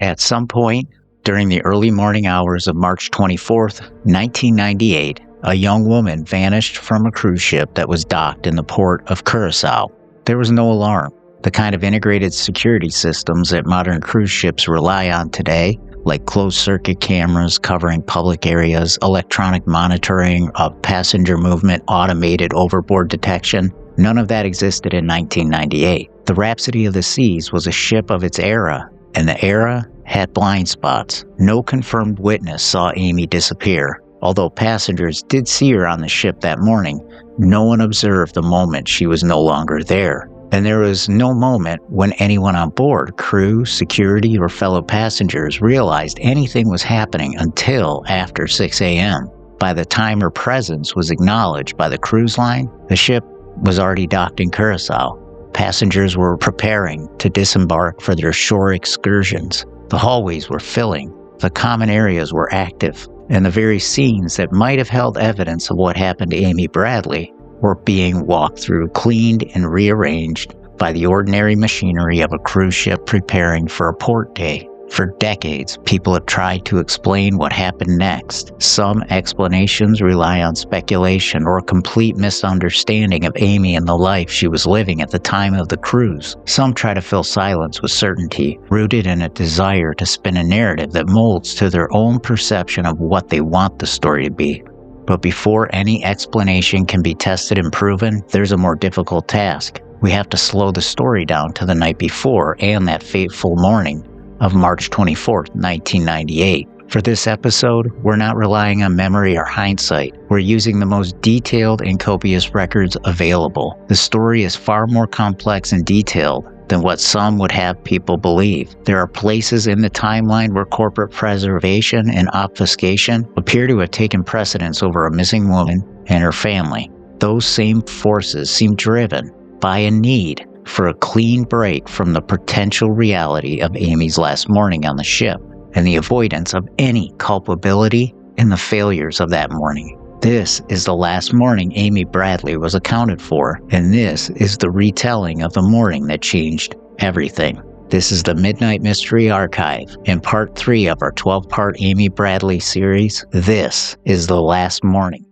At some point during the early morning hours of March 24th, 1998, a young woman vanished from a cruise ship that was docked in the port of Curacao. There was no alarm. The kind of integrated security systems that modern cruise ships rely on today, like closed-circuit cameras covering public areas, electronic monitoring of passenger movement, automated overboard detection, none of that existed in 1998. The Rhapsody of the Seas was a ship of its era, and the era had blind spots. No confirmed witness saw Amy disappear. Although passengers did see her on the ship that morning, no one observed the moment she was no longer there. And there was no moment when anyone on board, crew, security, or fellow passengers realized anything was happening until after 6 a.m. By the time her presence was acknowledged by the cruise line, the ship was already docked in Curacao. Passengers were preparing to disembark for their shore excursions. The hallways were filling, the common areas were active, and the very scenes that might have held evidence of what happened to Amy Bradley were being walked through, cleaned, and rearranged by the ordinary machinery of a cruise ship preparing for a port day. For decades, people have tried to explain what happened next. Some explanations rely on speculation or a complete misunderstanding of Amy and the life she was living at the time of the cruise. Some try to fill silence with certainty, rooted in a desire to spin a narrative that molds to their own perception of what they want the story to be. But before any explanation can be tested and proven, there's a more difficult task. We have to slow the story down to the night before and that fateful morning of March 24th, 1998. For this episode, we're not relying on memory or hindsight. We're using the most detailed and copious records available. The story is far more complex and detailed than what some would have people believe. There are places in the timeline where corporate preservation and obfuscation appear to have taken precedence over a missing woman and her family. Those same forces seem driven by a need for a clean break from the potential reality of Amy's last morning on the ship and the avoidance of any culpability in the failures of that morning. This is the last morning Amy Bradley was accounted for, and this is the retelling of the morning that changed everything. This is the Midnight Mystery Archive, in part 3 of our 12-part Amy Bradley series. This is the last morning.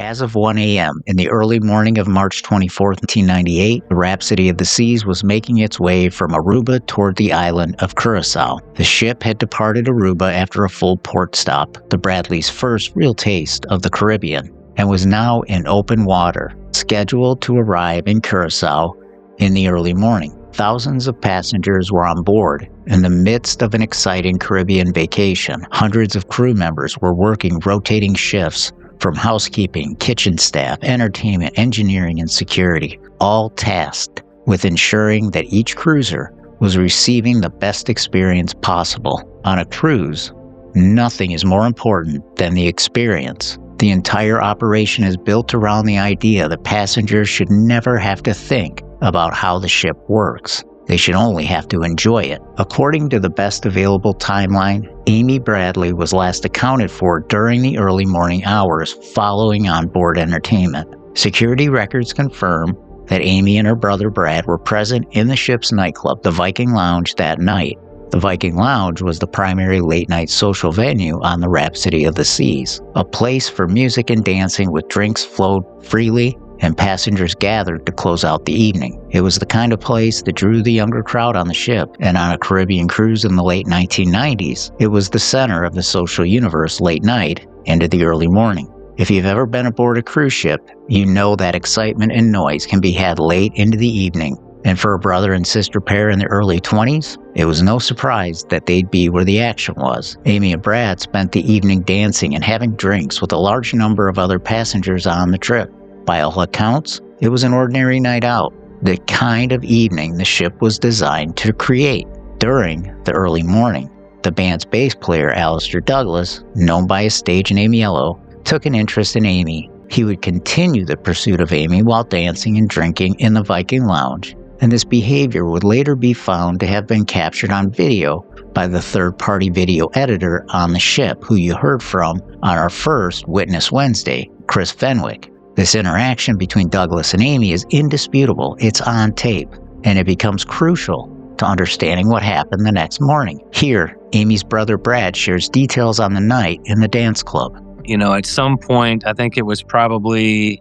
As of 1 a.m. in the early morning of March 24, 1998, the Rhapsody of the Seas was making its way from Aruba toward the island of Curacao. The ship had departed Aruba after a full port stop, the Bradley's first real taste of the Caribbean, and was now in open water, scheduled to arrive in Curacao in the early morning. Thousands of passengers were on board in the midst of an exciting Caribbean vacation. Hundreds of crew members were working rotating shifts from housekeeping, kitchen staff, entertainment, engineering, and security, all tasked with ensuring that each cruiser was receiving the best experience possible. On a cruise, nothing is more important than the experience. The entire operation is built around the idea that passengers should never have to think about how the ship works. They should only have to enjoy it. According to the best available timeline, Amy Bradley was last accounted for during the early morning hours following onboard entertainment. Security records confirm that Amy and her brother Brad were present in the ship's nightclub, the Viking Lounge, that night. The Viking Lounge was the primary late-night social venue on the Rhapsody of the Seas, a place for music and dancing with drinks flowed freely and passengers gathered to close out the evening. It was the kind of place that drew the younger crowd on the ship, and on a Caribbean cruise in the late 1990s, it was the center of the social universe late night into the early morning. If you've ever been aboard a cruise ship, you know that excitement and noise can be had late into the evening. And for a brother and sister pair in their early 20s, it was no surprise that they'd be where the action was. Amy and Brad spent the evening dancing and having drinks with a large number of other passengers on the trip. By all accounts, it was an ordinary night out, the kind of evening the ship was designed to create. During the early morning, the band's bass player, Alistair Douglass, known by his stage name Yellow, took an interest in Amy. He would continue the pursuit of Amy while dancing and drinking in the Viking Lounge, and this behavior would later be found to have been captured on video by the third-party video editor on the ship who you heard from on our first Witness Wednesday, Chris Fenwick. This interaction between Douglas and Amy is indisputable. It's on tape, and it becomes crucial to understanding what happened the next morning. Here, Amy's brother Brad shares details on the night in the dance club. At some point, I think it was probably,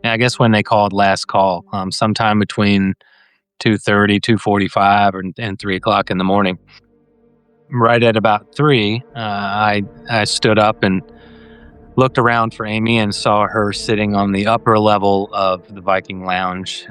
I guess when they called last call, sometime between 2:30, 2:45, and 3 o'clock in the morning. Right at about 3, I stood up and looked around for Amy and saw her sitting on the upper level of the Viking Lounge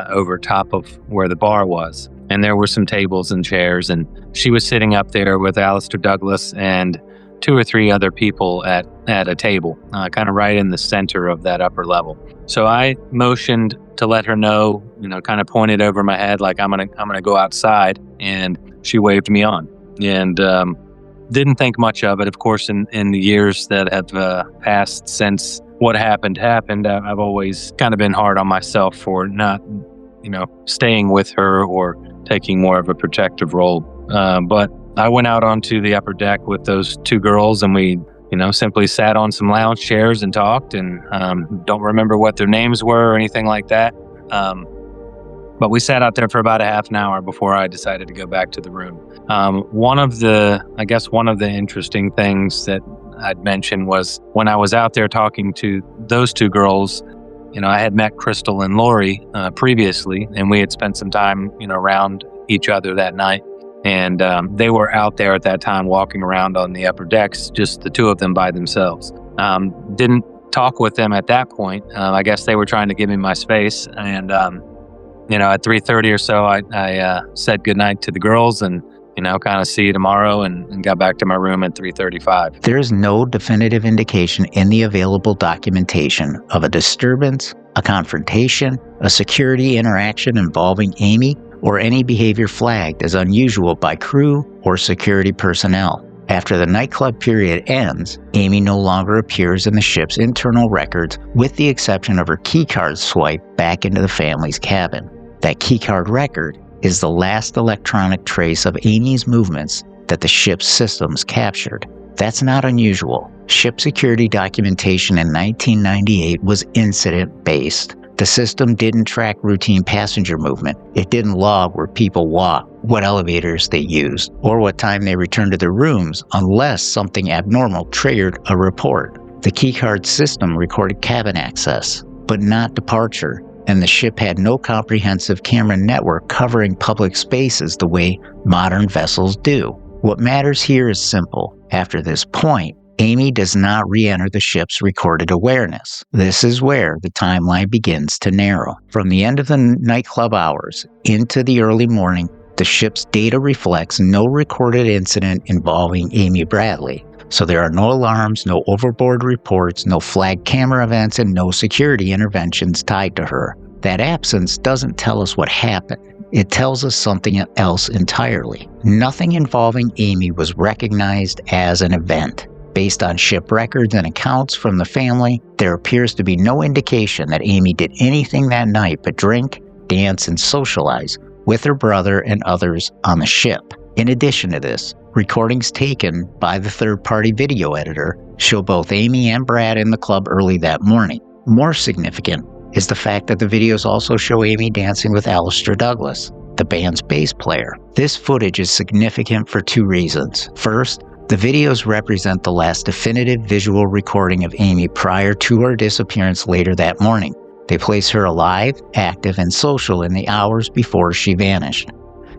over top of where the bar was. And there were some tables and chairs, and she was sitting up there with Alistair Douglass and 2 or 3 other people at a table, kind of right in the center of that upper level. So I motioned to let her know, kind of pointed over my head like I'm gonna go outside, and she waved me on. And didn't think much of it. Of course, in the years that have passed since what happened, I've always kind of been hard on myself for not, staying with her or taking more of a protective role. But I went out onto the upper deck with those 2 girls, and we, simply sat on some lounge chairs and talked, and don't remember what their names were or anything like that. But we sat out there for about a half an hour before I decided to go back to the room. One of the interesting things that I'd mentioned was when I was out there talking to those 2 girls, I had met Crystal and Lori previously, and we had spent some time, around each other that night. And they were out there at that time walking around on the upper decks, just the 2 of them by themselves. Didn't talk with them at that point. I guess they were trying to give me my space. And, at 3:30 or so, I said goodnight to the girls and, kind of see you tomorrow, and got back to my room at 3:35. There is no definitive indication in the available documentation of a disturbance, a confrontation, a security interaction involving Amy, or any behavior flagged as unusual by crew or security personnel. After the nightclub period ends, Amy no longer appears in the ship's internal records with the exception of her keycard swipe back into the family's cabin. That keycard record is the last electronic trace of Amy's movements that the ship's systems captured. That's not unusual. Ship security documentation in 1998 was incident-based. The system didn't track routine passenger movement. It didn't log where people walked, what elevators they used, or what time they returned to their rooms unless something abnormal triggered a report. The keycard system recorded cabin access, but not departure, and the ship had no comprehensive camera network covering public spaces the way modern vessels do. What matters here is simple. After this point, Amy does not re-enter the ship's recorded awareness. This is where the timeline begins to narrow. From the end of the nightclub hours into the early morning, the ship's data reflects no recorded incident involving Amy Bradley. So there are no alarms, no overboard reports, no flagged camera events, and no security interventions tied to her. That absence doesn't tell us what happened. It tells us something else entirely. Nothing involving Amy was recognized as an event. Based on ship records and accounts from the family, there appears to be no indication that Amy did anything that night but drink, dance, and socialize with her brother and others on the ship. In addition to this, recordings taken by the third-party video editor show both Amy and Brad in the club early that morning. More significant is the fact that the videos also show Amy dancing with Alistair Douglass, the band's bass player. This footage is significant for 2 reasons. First, the videos represent the last definitive visual recording of Amy prior to her disappearance later that morning. They place her alive, active, and social in the hours before she vanished.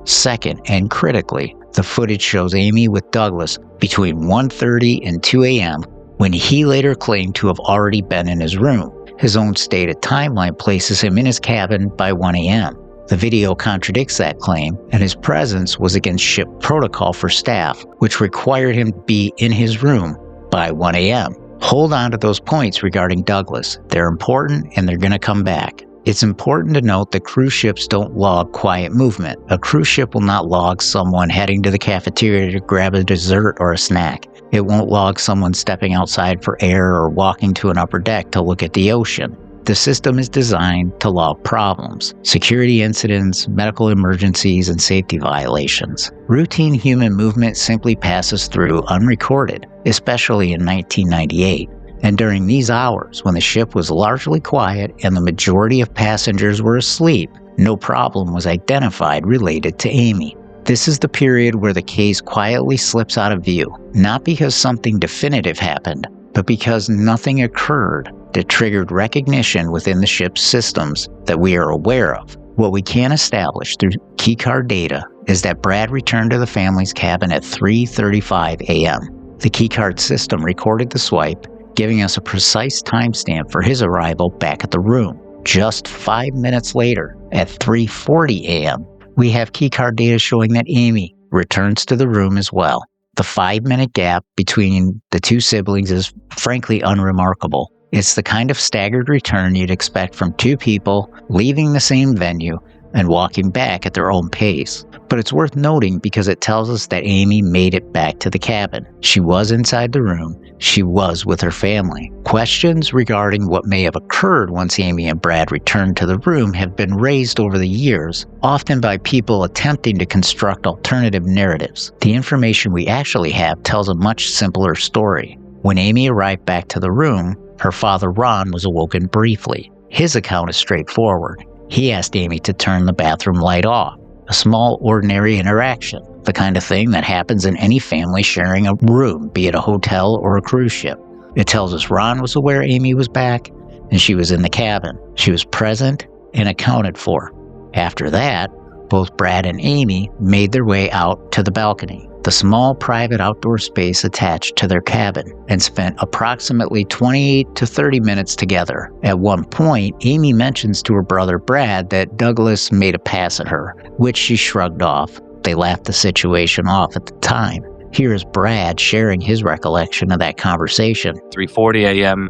Second, and critically, the footage shows Amy with Douglass between 1:30 and 2 a.m. when he later claimed to have already been in his room. His own stated timeline places him in his cabin by 1 a.m. The video contradicts that claim, and his presence was against ship protocol for staff, which required him to be in his room by 1 a.m. Hold on to those points regarding Douglass. They're important, and they're going to come back. It's important to note that cruise ships don't log quiet movement. A cruise ship will not log someone heading to the cafeteria to grab a dessert or a snack. It won't log someone stepping outside for air or walking to an upper deck to look at the ocean. The system is designed to log problems, security incidents, medical emergencies, and safety violations. Routine human movement simply passes through unrecorded, especially in 1998. And during these hours, when the ship was largely quiet and the majority of passengers were asleep, no problem was identified related to Amy. This is the period where the case quietly slips out of view, not because something definitive happened, but because nothing occurred that triggered recognition within the ship's systems that we are aware of. What we can establish through Keycard data is that Brad returned to the family's cabin at 3:35 a.m. The Keycard system recorded the swipe, giving us a precise timestamp for his arrival back at the room. Just 5 minutes later, at 3:40 a.m., we have Keycard data showing that Amy returns to the room as well. The 5-minute gap between the two siblings is frankly unremarkable. It's the kind of staggered return you'd expect from two people leaving the same venue and walking back at their own pace. But it's worth noting because it tells us that Amy made it back to the cabin. She was inside the room. She was with her family. Questions regarding what may have occurred once Amy and Brad returned to the room have been raised over the years, often by people attempting to construct alternative narratives. The information we actually have tells a much simpler story. When Amy arrived back to the room, her father Ron was awoken briefly. His account is straightforward. He asked Amy to turn the bathroom light off. A small, ordinary interaction, the kind of thing that happens in any family sharing a room, be it a hotel or a cruise ship. It tells us Ron was aware Amy was back, and she was in the cabin. She was present and accounted for. After that, both Brad and Amy made their way out to the balcony, the small private outdoor space attached to their cabin, and spent approximately 28 to 30 minutes together. At one point, Amy mentions to her brother Brad that Douglass made a pass at her, which she shrugged off. They laughed the situation off at the time. Here is Brad sharing his recollection of that conversation. 3:40 a.m.,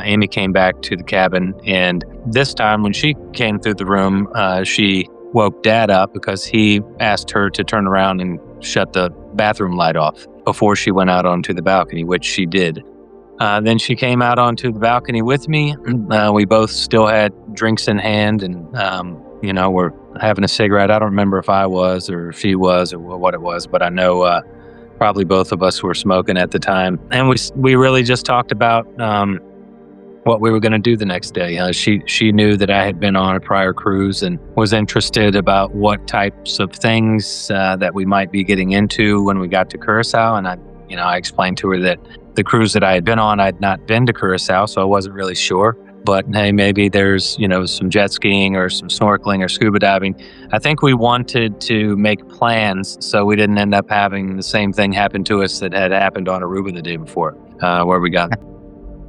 Amy came back to the cabin, and this time when she came through the room, she woke Dad up because he asked her to turn around and shut the bathroom light off before she went out onto the balcony, which she did. Then she came out onto the balcony with me. We both still had drinks in hand and, we're having a cigarette. I don't remember if I was or if she was or what it was, but I know probably both of us were smoking at the time. And we really just talked about what we were going to do the next day. She knew that I had been on a prior cruise and was interested about what types of things that we might be getting into when we got to Curacao. And I explained to her that the cruise that I had been on, I'd not been to Curacao, so I wasn't really sure. But hey, maybe there's, some jet skiing or some snorkeling or scuba diving. I think we wanted to make plans so we didn't end up having the same thing happen to us that had happened on Aruba the day before, where we got.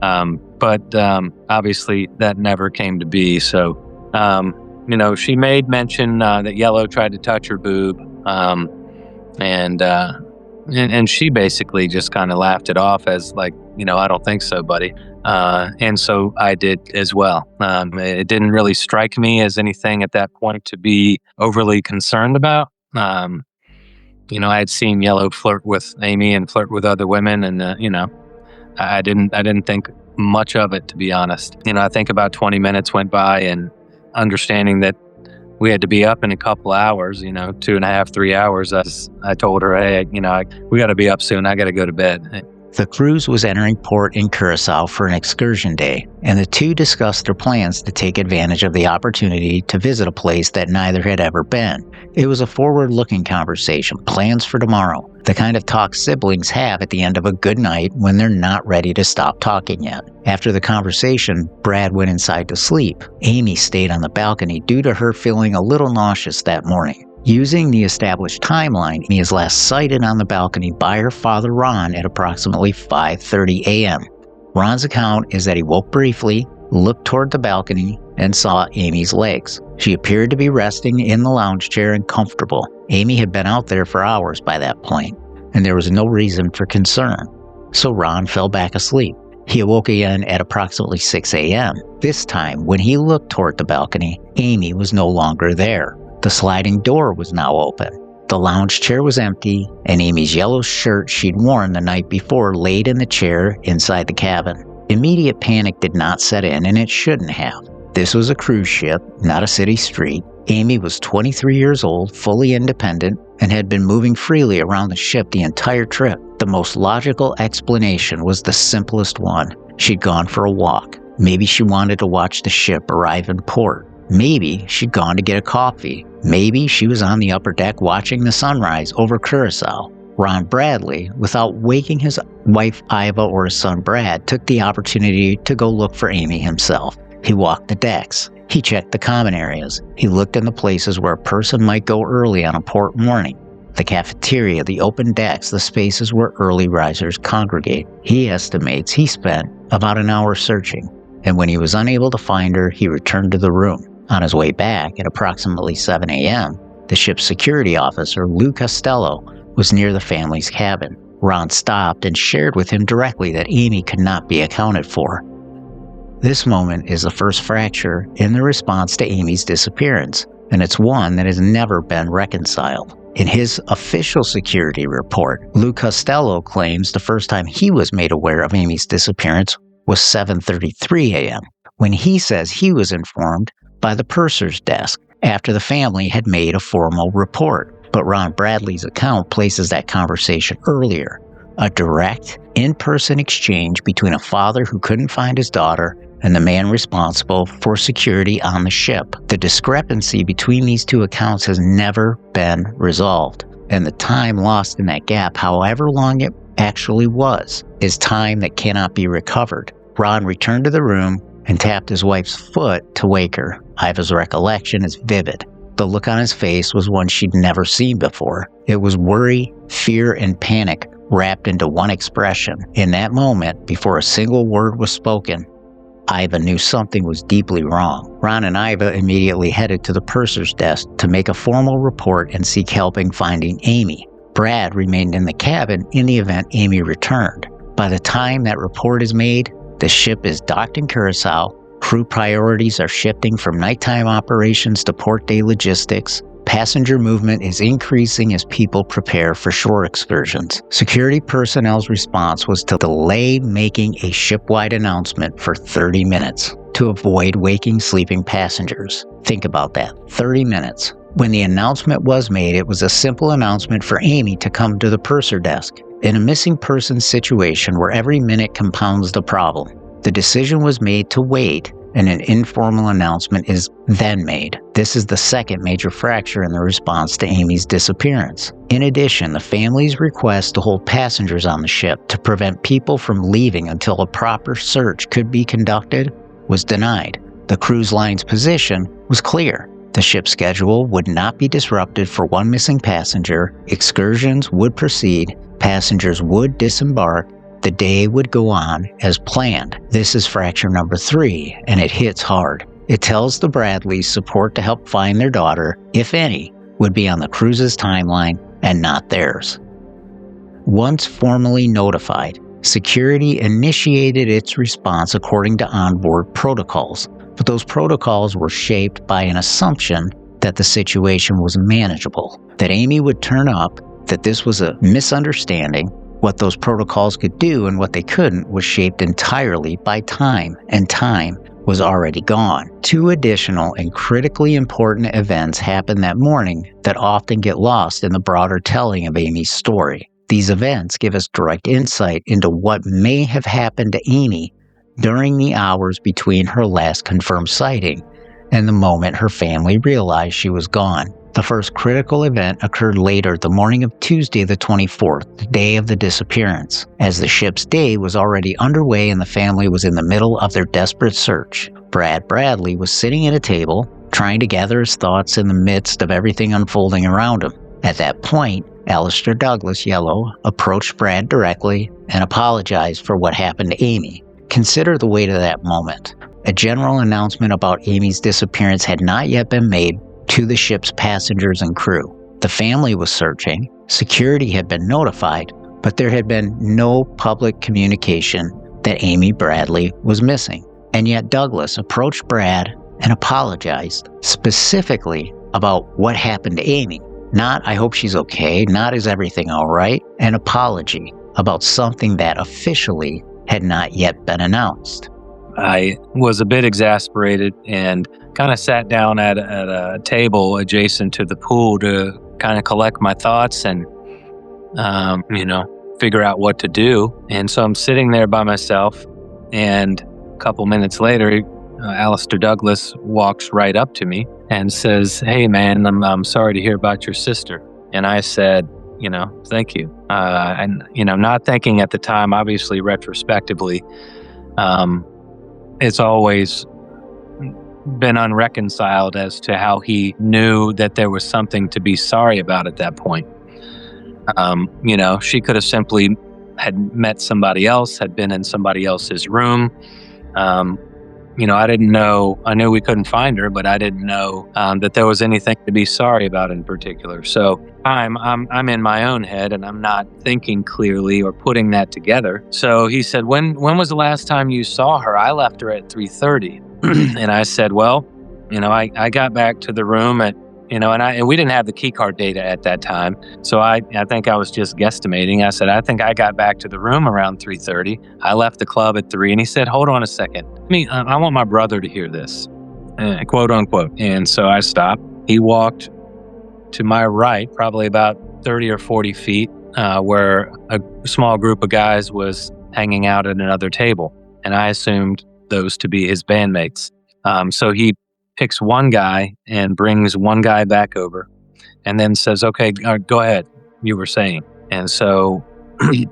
But obviously that never came to be. So, she made mention that Yellow tried to touch her boob, and she basically just kind of laughed it off as like, I don't think so, buddy. And so I did as well. It didn't really strike me as anything at that point to be overly concerned about. I had seen Yellow flirt with Amy and flirt with other women, and I didn't think much of it, to be honest. I think about 20 minutes went by, and understanding that we had to be up in a couple hours, 2.5, 3 hours. I told her, hey, we got to be up soon. I got to go to bed. The cruise was entering port in Curacao for an excursion day, and the two discussed their plans to take advantage of the opportunity to visit a place that neither had ever been. It was a forward-looking conversation, plans for tomorrow, the kind of talk siblings have at the end of a good night when they're not ready to stop talking yet. After the conversation, Brad went inside to sleep. Amy stayed on the balcony due to her feeling a little nauseous that morning. Using the established timeline, Amy is last sighted on the balcony by her father Ron at approximately 5:30 a.m. Ron's account is that he woke briefly, looked toward the balcony, and saw Amy's legs. She appeared to be resting in the lounge chair and comfortable. Amy had been out there for hours by that point, and there was no reason for concern. So Ron fell back asleep. He awoke again at approximately 6 a.m. This time, when he looked toward the balcony, Amy was no longer there. The sliding door was now open. The lounge chair was empty, and Amy's yellow shirt she'd worn the night before laid in the chair inside the cabin. Immediate panic did not set in, and it shouldn't have. This was a cruise ship, not a city street. Amy was 23 years old, fully independent, and had been moving freely around the ship the entire trip. The most logical explanation was the simplest one. She'd gone for a walk. Maybe she wanted to watch the ship arrive in port. Maybe she'd gone to get a coffee. Maybe she was on the upper deck watching the sunrise over Curacao. Ron Bradley, without waking his wife Iva or his son Brad, took the opportunity to go look for Amy himself. He walked the decks. He checked the common areas. He looked in the places where a person might go early on a port morning. The cafeteria, the open decks, the spaces where early risers congregate. He estimates he spent about an hour searching, and when he was unable to find her, he returned to the room. On his way back, at approximately 7 a.m., the ship's security officer, Lou Costello, was near the family's cabin. Ron stopped and shared with him directly that Amy could not be accounted for. This moment is the first fracture in the response to Amy's disappearance, and it's one that has never been reconciled. In his official security report, Lou Costello claims the first time he was made aware of Amy's disappearance was 7:33 a.m., when he says he was informed by the purser's desk after the family had made a formal report. But Ron Bradley's account places that conversation earlier, a direct, in-person exchange between a father who couldn't find his daughter and the man responsible for security on the ship. The discrepancy between these two accounts has never been resolved, and the time lost in that gap, however long it actually was, is time that cannot be recovered. Ron returned to the room and tapped his wife's foot to wake her. Iva's recollection is vivid. The look on his face was one she'd never seen before. It was worry, fear, and panic wrapped into one expression. In that moment, before a single word was spoken, Iva knew something was deeply wrong. Ron and Iva immediately headed to the purser's desk to make a formal report and seek help in finding Amy. Brad remained in the cabin in the event Amy returned. By the time that report is made, the ship is docked in Curacao. Crew priorities are shifting from nighttime operations to port day logistics. Passenger movement is increasing as people prepare for shore excursions. Security personnel's response was to delay making a ship-wide announcement for 30 minutes to avoid waking sleeping passengers. Think about that, 30 minutes. When the announcement was made, it was a simple announcement for Amy to come to the purser desk. In a missing persons situation where every minute compounds the problem, the decision was made to wait, and an informal announcement is then made. This is the second major fracture in the response to Amy's disappearance. In addition, the family's request to hold passengers on the ship to prevent people from leaving until a proper search could be conducted was denied. The cruise line's position was clear. The ship's schedule would not be disrupted for one missing passenger, excursions would proceed, passengers would disembark, the day would go on as planned. This is fracture number 3, and it hits hard. It tells the Bradleys support to help find their daughter, if any, would be on the cruise's timeline and not theirs. Once formally notified, security initiated its response according to onboard protocols, but those protocols were shaped by an assumption that the situation was manageable, that Amy would turn up, that this was a misunderstanding. What those protocols could do and what they couldn't was shaped entirely by time, and time was already gone. 2 additional and critically important events happened that morning that often get lost in the broader telling of Amy's story. These events give us direct insight into what may have happened to Amy during the hours between her last confirmed sighting and the moment her family realized she was gone. The first critical event occurred later the morning of Tuesday the 24th, the day of the disappearance, as the ship's day was already underway and the family was in the middle of their desperate search. Brad Bradley was sitting at a table, trying to gather his thoughts in the midst of everything unfolding around him. At that point, Alistair Douglass, Yellow, approached Brad directly and apologized for what happened to Amy. Consider the weight of that moment. A general announcement about Amy's disappearance had not yet been made to the ship's passengers and crew. The family was searching, security had been notified, but there had been no public communication that Amy Bradley was missing. And yet Douglass approached Brad and apologized specifically about what happened to Amy. Not, "I hope she's okay," not, "Is everything all right?" An apology about something that officially had not yet been announced. I was a bit exasperated and kind of sat down at a table adjacent to the pool to kind of collect my thoughts and, figure out what to do. And so I'm sitting there by myself, and a couple minutes later, Alistair Douglass walks right up to me and says, "Hey, man, I'm sorry to hear about your sister." And I said, "Thank you." Not thinking at the time, obviously retrospectively, it's always been unreconciled as to how he knew that there was something to be sorry about at that point. She could have simply had met somebody else, had been in somebody else's room. I didn't know. I knew we couldn't find her, but I didn't know that there was anything to be sorry about in particular. So I'm in my own head, and I'm not thinking clearly or putting that together. So he said, "When was the last time you saw her?" "I left her at 3:30." And I said, "Well, I got back to the room at, and we didn't have the keycard data at that time. So I think I was just guesstimating. I said, I think I got back to the room around 3:30. I left the club at 3. And he said, "Hold on a second. I want my brother to hear this," quote unquote. And so I stopped. He walked to my right, probably about 30 or 40 feet, where a small group of guys was hanging out at another table. And I assumed those to be his bandmates. So he picks one guy and brings one guy back over and then says, "Okay, go ahead, you were saying." And so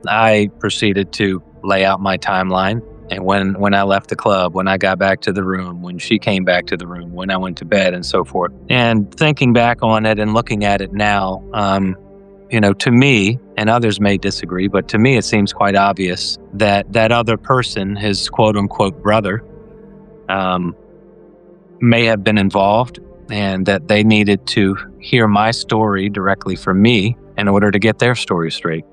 I proceeded to lay out my timeline. And when I left the club, when I got back to the room, when she came back to the room, when I went to bed, and so forth. And thinking back on it and looking at it now, to me, and others may disagree, but to me it seems quite obvious that that other person, his quote-unquote brother, may have been involved, and that they needed to hear my story directly from me in order to get their story straight.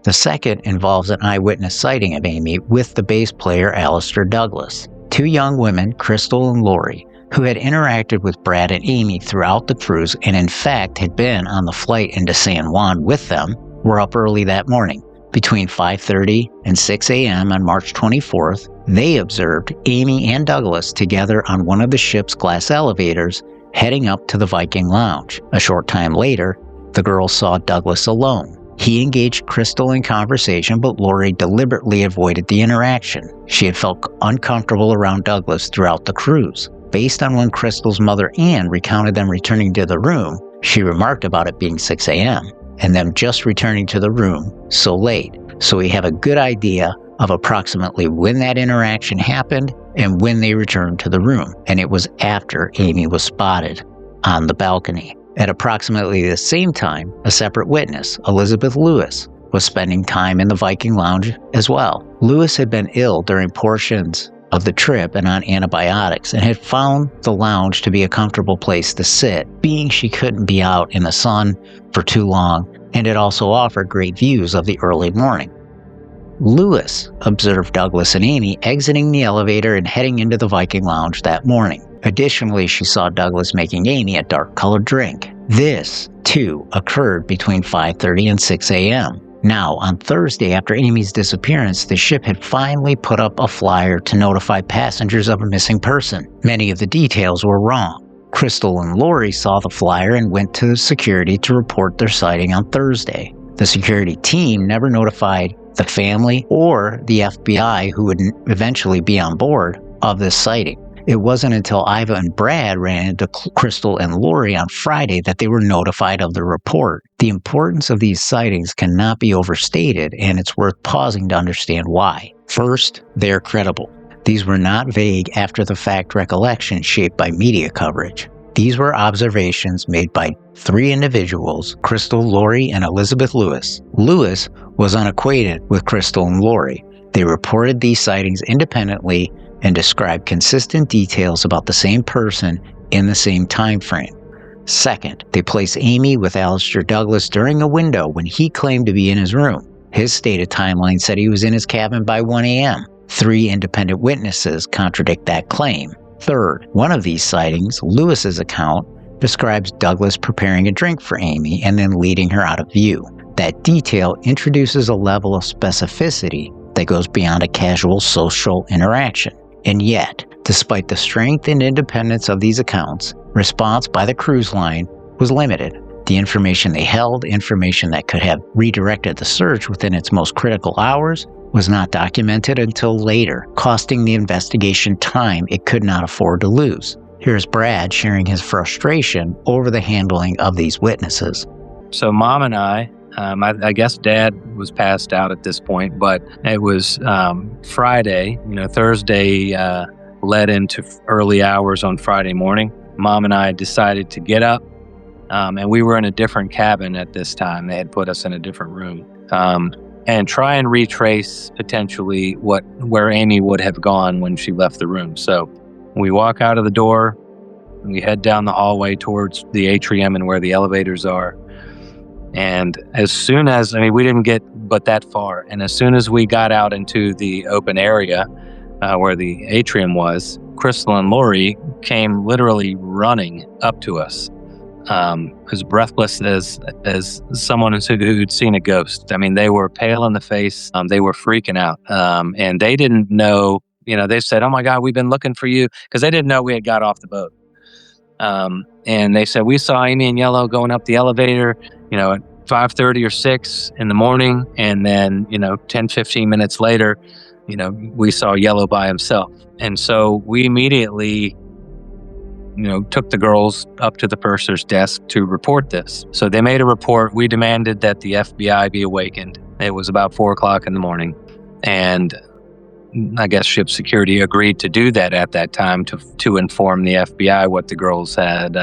The second involves an eyewitness sighting of Amy with the bass player Alistair Douglass. Two young women, Crystal and Lori, who had interacted with Brad and Amy throughout the cruise and in fact had been on the flight into San Juan with them, were up early that morning. Between 5:30 and 6 a.m. on March 24th, they observed Amy and Douglass together on one of the ship's glass elevators heading up to the Viking Lounge. A short time later, the girls saw Douglass alone. He engaged Crystal in conversation, but Lori deliberately avoided the interaction. She had felt uncomfortable around Douglass throughout the cruise. Based on when Crystal's mother Ann recounted them returning to the room, she remarked about it being 6 a.m. and them just returning to the room so late. So we have a good idea of approximately when that interaction happened and when they returned to the room. And it was after Amy was spotted on the balcony. At approximately the same time, a separate witness, Elizabeth Lewis, was spending time in the Viking Lounge as well. Lewis had been ill during portions of the trip and on antibiotics, and had found the lounge to be a comfortable place to sit, being she couldn't be out in the sun for too long, and it also offered great views of the early morning. Lewis observed Douglass and Amy exiting the elevator and heading into the Viking Lounge that morning. Additionally, she saw Douglass making Amy a dark-colored drink. This, too, occurred between 5:30 and 6 a.m. Now, on Thursday, after Amy's disappearance, the ship had finally put up a flyer to notify passengers of a missing person. Many of the details were wrong. Crystal and Lori saw the flyer and went to security to report their sighting on Thursday. The security team never notified the family or the FBI, who would eventually be on board, of this sighting. It wasn't until Iva and Brad ran into Crystal and Lori on Friday that they were notified of the report. The importance of these sightings cannot be overstated, and it's worth pausing to understand why. First, they're credible. These were not vague after-the-fact recollections shaped by media coverage. These were observations made by three individuals, Crystal, Lori, and Elizabeth Lewis. Lewis was unacquainted with Crystal and Lori. They reported these sightings independently and described consistent details about the same person in the same time frame. Second, they placed Amy with Alistair Douglass during a window when he claimed to be in his room. His stated timeline said he was in his cabin by 1 a.m. 3 independent witnesses contradict that claim. Third, one of these sightings, Lewis's account, describes Douglass preparing a drink for Amy and then leading her out of view. That detail introduces a level of specificity that goes beyond a casual social interaction. And yet, despite the strength and independence of these accounts, response by the cruise line was limited. The information they held, information that could have redirected the search within its most critical hours, was not documented until later, costing the investigation time it could not afford to lose. Here's Brad sharing his frustration over the handling of these witnesses. So Mom and I guess Dad was passed out at this point, but it was Friday. Thursday led into early hours on Friday morning. Mom and I decided to get up, and we were in a different cabin at this time. They had put us in a different room, and try and retrace potentially where Amy would have gone when she left the room. So we walk out of the door, and we head down the hallway towards the atrium and where the elevators are. And as soon as, we didn't get but that far. And as soon as we got out into the open area where the atrium was, Crystal and Lori came literally running up to us, as breathless as someone who'd seen a ghost. They were pale in the face. They were freaking out. And they didn't know, they said, "Oh my God, we've been looking for you," because they didn't know we had got off the boat. And they said, "We saw Amy in yellow going up the elevator, at 5:30 or 6 in the morning. And then, 10, 15 minutes later, we saw Yellow by himself." And so we immediately, took the girls up to the purser's desk to report this. So they made a report. We demanded that the FBI be awakened. It was about 4:00 in the morning. And I guess ship security agreed to do that at that time to inform the FBI what the girls had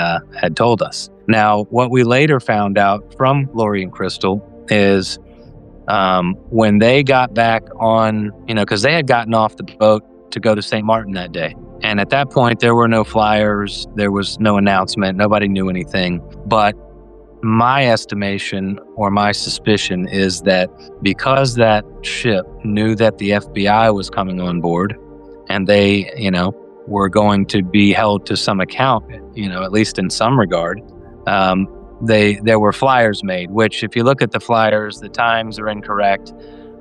told us. Now, what we later found out from Lori and Crystal is when they got back on, because they had gotten off the boat to go to St. Martin that day. And at that point, there were no flyers. There was no announcement. Nobody knew anything. But my estimation or my suspicion is that because that ship knew that the FBI was coming on board and they, were going to be held to some account, at least in some regard, there were flyers made, which if you look at the flyers, the times are incorrect.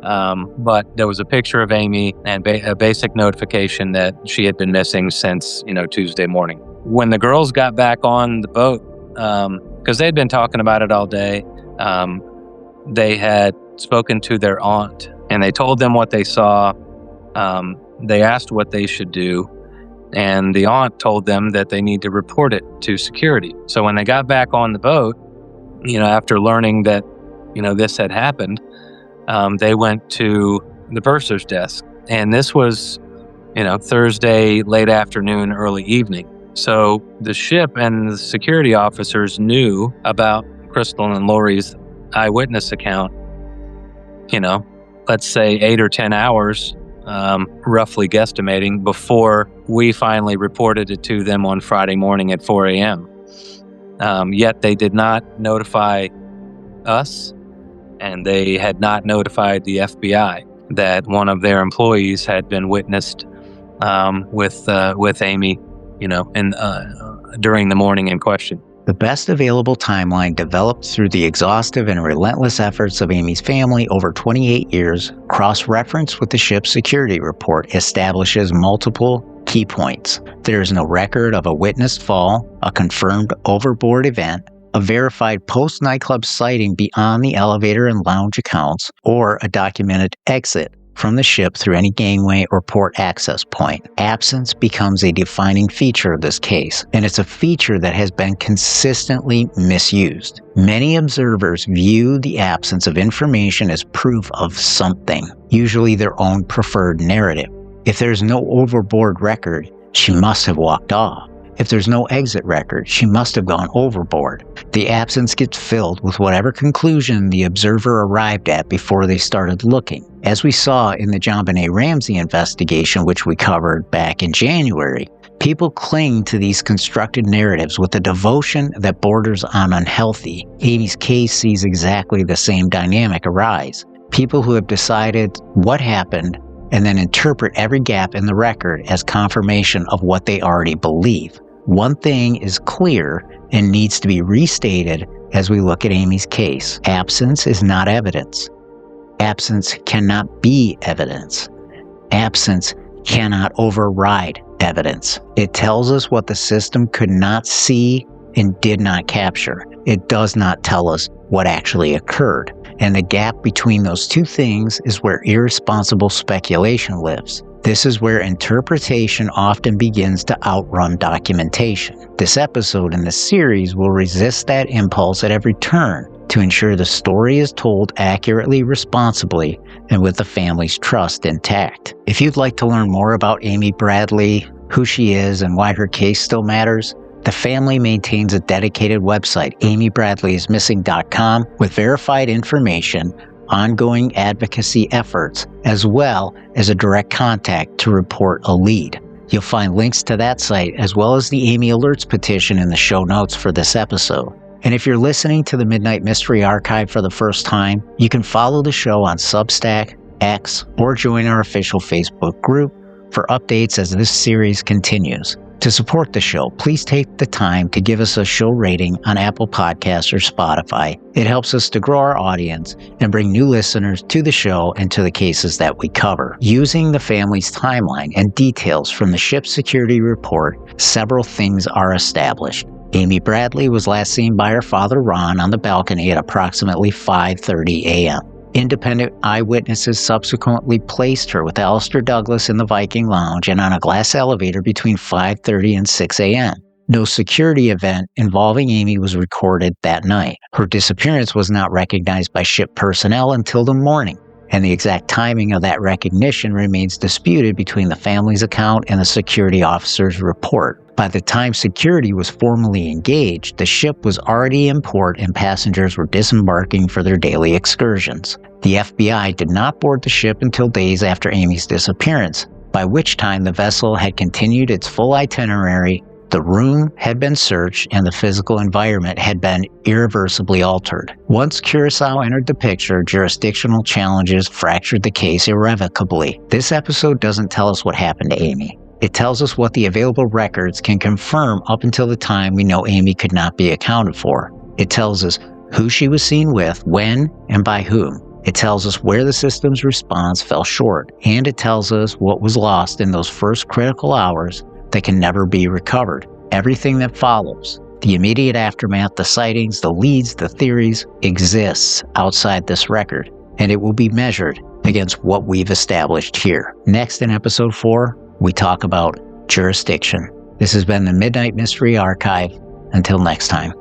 But there was a picture of Amy and a basic notification that she had been missing since, Tuesday morning. When the girls got back on the boat, because they'd been talking about it all day, they had spoken to their aunt and they told them what they saw. They asked what they should do. And the aunt told them that they need to report it to security. So when they got back on the boat, after learning that, this had happened, they went to the purser's desk. And this was, Thursday, late afternoon, early evening. So the ship and the security officers knew about Crystal and Lori's eyewitness account, let's say 8 or 10 hours, roughly guesstimating, before we finally reported it to them on Friday morning at 4 a.m. Yet they did not notify us, and they had not notified the FBI that one of their employees had been witnessed with Amy, during the morning in question. The best available timeline developed through the exhaustive and relentless efforts of Amy's family over 28 years, cross-referenced with the ship's security report, establishes multiple key points. There is no record of a witnessed fall, a confirmed overboard event, a verified post-nightclub sighting beyond the elevator and lounge accounts, or a documented exit from the ship through any gangway or port access point. Absence becomes a defining feature of this case, and it's a feature that has been consistently misused. Many observers view the absence of information as proof of something, usually their own preferred narrative. If there's no overboard record, she must have walked off. If there's no exit record, she must have gone overboard. The absence gets filled with whatever conclusion the observer arrived at before they started looking. As we saw in the JonBenet Ramsey investigation, which we covered back in January, people cling to these constructed narratives with a devotion that borders on unhealthy. Amy's case sees exactly the same dynamic arise. People who have decided what happened and then interpret every gap in the record as confirmation of what they already believe. One thing is clear and needs to be restated as we look at Amy's case. Absence is not evidence. Absence cannot be evidence. Absence cannot override evidence. It tells us what the system could not see and did not capture. It does not tell us what actually occurred. And the gap between those two things is where irresponsible speculation lives. This is where interpretation often begins to outrun documentation. This episode in the series will resist that impulse at every turn to ensure the story is told accurately, responsibly, and with the family's trust intact. If you'd like to learn more about Amy Bradley, who she is, and why her case still matters, the family maintains a dedicated website, amybradleyismissing.com, with verified information, ongoing advocacy efforts, as well as a direct contact to report a lead. You'll find links to that site as well as the Amy Alerts petition in the show notes for this episode. And if you're listening to the Midnight Mystery Archive for the first time, you can follow the show on Substack, X, or join our official Facebook group for updates as this series continues. To support the show, please take the time to give us a show rating on Apple Podcasts or Spotify. It helps us to grow our audience and bring new listeners to the show and to the cases that we cover. Using the family's timeline and details from the ship's security report, several things are established. Amy Bradley was last seen by her father Ron on the balcony at approximately 5:30 a.m. Independent eyewitnesses subsequently placed her with Alistair Douglass in the Viking Lounge and on a glass elevator between 5:30 and 6 a.m. No security event involving Amy was recorded that night. Her disappearance was not recognized by ship personnel until the morning, and the exact timing of that recognition remains disputed between the family's account and the security officer's report. By the time security was formally engaged, the ship was already in port and passengers were disembarking for their daily excursions. The FBI did not board the ship until days after Amy's disappearance, by which time the vessel had continued its full itinerary, the room had been searched, and the physical environment had been irreversibly altered. Once Curaçao entered the picture, jurisdictional challenges fractured the case irrevocably. This episode doesn't tell us what happened to Amy. It tells us what the available records can confirm up until the time we know Amy could not be accounted for. It tells us who she was seen with, when, and by whom. It tells us where the system's response fell short, and it tells us what was lost in those first critical hours that can never be recovered. Everything that follows, the immediate aftermath, the sightings, the leads, the theories, exists outside this record, and it will be measured against what we've established here. Next in episode 4, we talk about jurisdiction. This has been the Midnight Mystery Archive. Until next time.